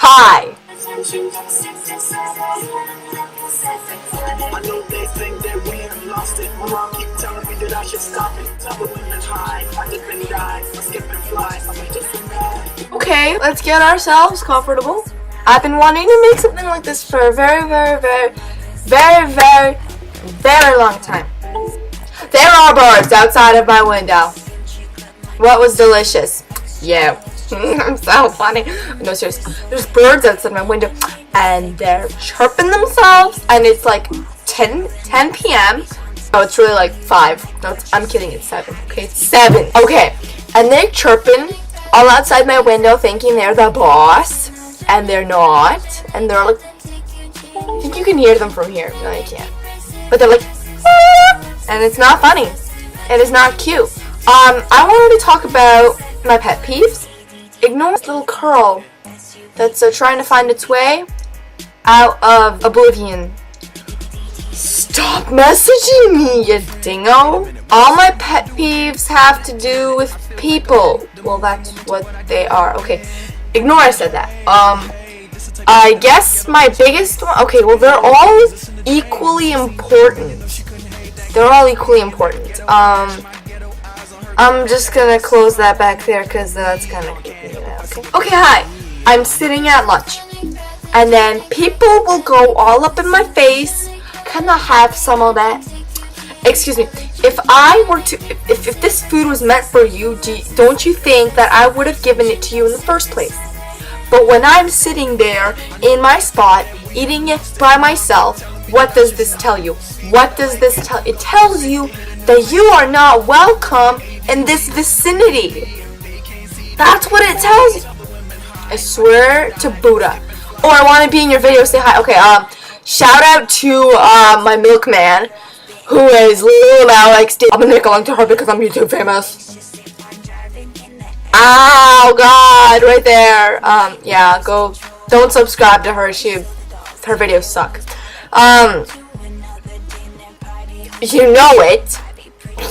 Hi. I know they think that we have lost it. My mom keep telling me that I should stop it. Tell the women high, I dip and dive, I skip and fly, I'm just a guy. Okay, let's get ourselves comfortable. I've been wanting to make something like this for a very long time. There are birds outside of my window. What was delicious? Yeah. I'm so funny. No, seriously. There's birds outside my window and they're chirping themselves and it's like 10 p.m. Oh, it's really like 5. No, I'm kidding. It's 7. Okay, it's 7. Okay. And they're chirping all outside my window thinking they're the boss and they're not. And they're like, I think you can hear them from here. No, you can't. But they're like, and it's not funny. It is not cute. I wanted to talk about my pet peeves. Ignore this little curl that's trying to find its way out of oblivion. Stop messaging me, you dingo. All my pet peeves have to do with people. Well, that's what they are. Okay, ignore I said that. I guess my biggest one. Okay, well, they're all equally important. They're all equally important. I'm just gonna close that back there because that's kind of creepy. Okay, hi. I'm sitting at lunch, and then people will go all up in my face. Can I have some of that? Excuse me. If I were to, if this food was meant for you, don't you think that I would have given it to you in the first place? But when I'm sitting there in my spot, eating it by myself, what does this tell you? What does this tell? It tells you that you are not welcome in this vicinity. That's what it tells you. I swear to Buddha. Oh, I want to be in your video. Say hi. Okay. Shout out to my milkman, who is Lil Alex. I'm gonna make a link to her because I'm YouTube famous. Oh God, right there. Yeah. Go. Don't subscribe to her. Her videos suck. You know it.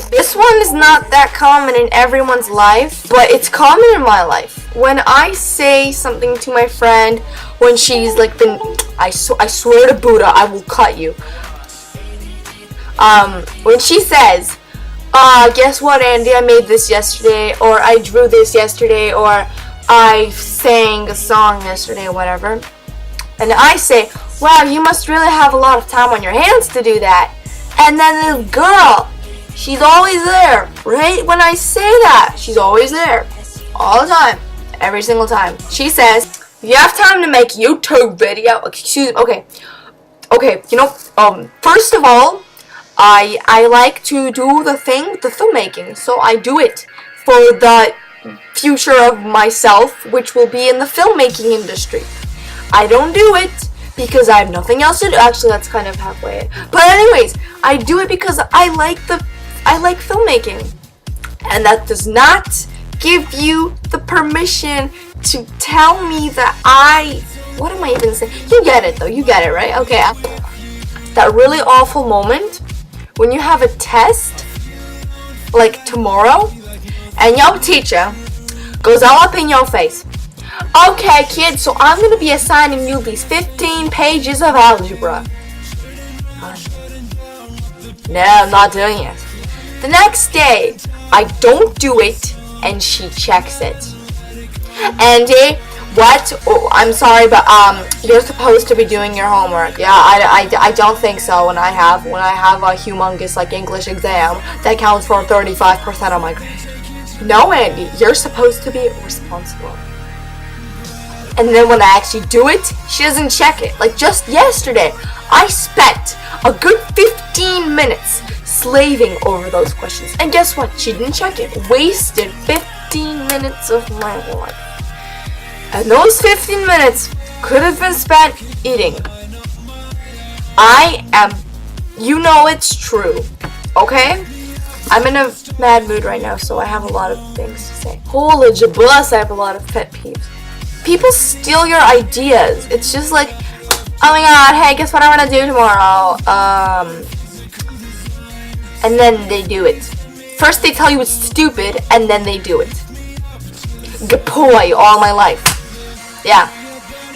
This one is not that common in everyone's life, but it's common in my life. When I say something to my friend, when she's like, I swear to Buddha, I will cut you. When she says, guess what, Andy, I made this yesterday, or I drew this yesterday, or I sang a song yesterday, or whatever, and I say, wow, you must really have a lot of time on your hands to do that. And then this girl, she's always there, right? When I say that, she's always there. All the time. Every single time. She says, you have time to make YouTube video. Excuse me. Okay, you know, first of all, I like to do the filmmaking. So I do it for the future of myself, which will be in the filmmaking industry. I don't do it because I have nothing else to do. Actually, that's kind of halfway. But anyways, I do it because I like filmmaking. And that does not give you the permission to tell me that what am I even saying? You get it though, you get it, right? Okay. That really awful moment when you have a test, like tomorrow, and your teacher goes all up in your face. Okay, kids, so I'm going to be assigning you these 15 pages of algebra. No, I'm not doing it. The next day, I don't do it, and she checks it. Andy, what? Oh, I'm sorry, but you're supposed to be doing your homework. Yeah, I don't think so. When I have a humongous like English exam that counts for 35% of my grade. No, Andy, you're supposed to be responsible. And then when I actually do it, she doesn't check it. Like just yesterday, I spent a good 15 minutes slaving over those questions. And guess what? She didn't check it. Wasted 15 minutes of my life. And those 15 minutes could have been spent eating. You know it's true. Okay? I'm in a mad mood right now, so I have a lot of things to say. Holy jabus, I have a lot of pet peeves. People steal your ideas. It's just like, oh my god, hey, guess what I'm gonna do tomorrow? And then they do it. First they tell you it's stupid, and then they do it. Gapoy all my life. Yeah.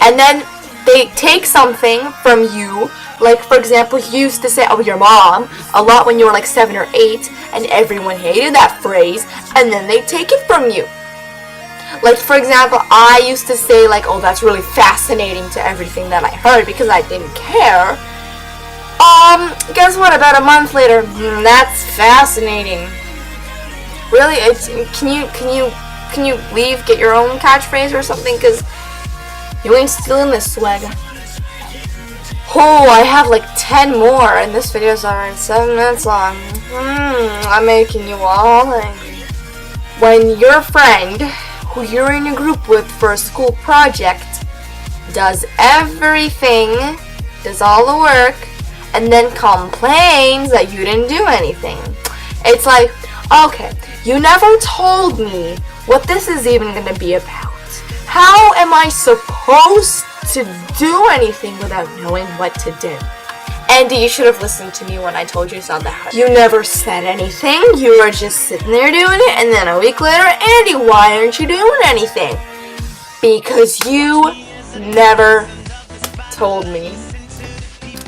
and then they take something from you. Like, for example, you used to say, oh, your mom, a lot when you were like 7 or 8, and everyone hated that phrase, and then they take it from you. Like, for example, I used to say, like, oh, that's really fascinating to everything that I heard because I didn't care. Guess what? About a month later, that's fascinating. Really? Can you leave, get your own catchphrase or something? Because you ain't stealing this swag. Oh, I have like 10 more, and this video is already 7 minutes long. I'm making you all angry. When your friend, who you're in a group with for a school project, does everything, does all the work, and then complains that you didn't do anything. It's like, okay, you never told me what this is even gonna be about. How am I supposed to do anything without knowing what to do? Andy, you should have listened to me when I told you it's not that hard. You never said anything. You were just sitting there doing it, and then a week later, Andy, why aren't you doing anything? Because you never told me.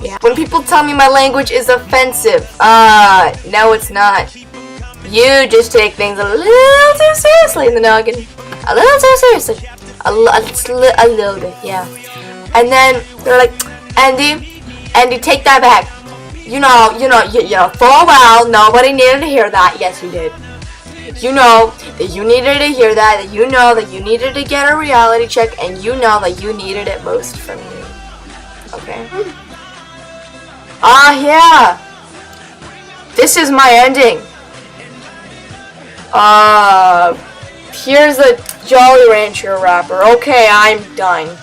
Yeah. When people tell me my language is offensive, no, it's not. You just take things a little too seriously in the noggin. A little too seriously. A little bit, yeah. And then they're like, Andy, take that back. You know, full well, nobody needed to hear that. Yes, you did. You know that you needed to hear that. You know that you needed to get a reality check, and you know that you needed it most from me. Okay. Yeah. This is my ending. Here's a Jolly Rancher wrapper. Okay, I'm done.